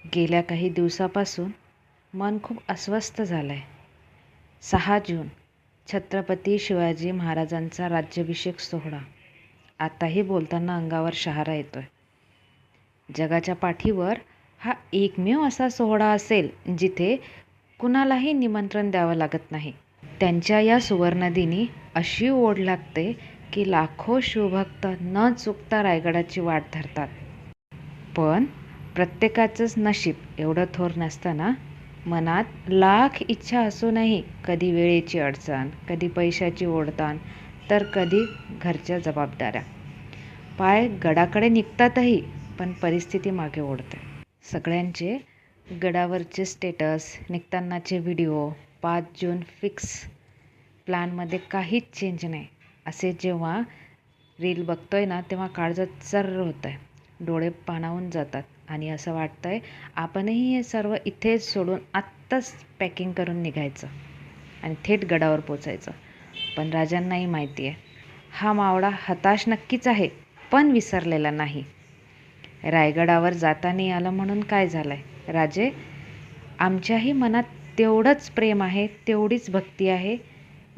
गेल्या काही दिवसापासून मन खूप अस्वस्थ झालं आहे. 6 जून छत्रपती शिवाजी महाराजांचा राज्याभिषेक सोहळा. आताही बोलताना अंगावर शहारा येतोय. जगाच्या पाठीवर हा एकमेव असा सोहळा असेल जिथे कुणालाही निमंत्रण द्यावं लागत नाही. त्यांच्या या सुवर्णदिनी अशी ओढ लागते की लाखो शिवभक्त न चुकता रायगडाची वाट धरतात. पण प्रत्येकाचंच नशीब एवढं थोर नसतं ना. मनात लाख इच्छा असूनही कधी वेळेची अडचण, कधी पैशाची ओढताण, तर कधी घरच्या जबाबदाऱ्या. पाय गडाकडे निघतातही, पण परिस्थिती मागे ओढते. सगळ्यांचे गडावरचे स्टेटस, निघतानाचे व्हिडिओ, 5 जून फिक्स, प्लॅनमध्ये काहीच चेंज नाही, असे जेव्हा रील बघतोय ना तेव्हा काळजात चर्र होतं आहे. डोळे पाणावून जातात आणि असं वाटतंय आपणही हे सर्व इथेच सोडून आत्ताच पॅकिंग करून निघायचं आणि थेट गडावर पोचायचं. पण राजांनाही माहिती आहे, हा मावळा हताश नक्कीच आहे, पण विसरलेला नाही. रायगडावर जाता नाही आलं म्हणून काय झालं आहे राजे? आमच्याही मनात तेवढंच प्रेम आहे, तेवढीच भक्ती आहे,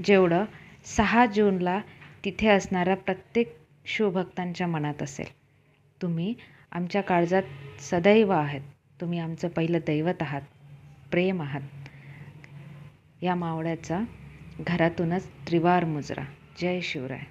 जेवढं 6 जूनला तिथे असणाऱ्या प्रत्येक शिवभक्तांच्या मनात असेल. तुम्ही आमच्या काळजात सदैव आहात. तुम्ही आमचं पहिलं दैवत आहात, प्रेम आहात. या मावळ्याचा घरातूनच त्रिवार मुजरा. जय शिवराय.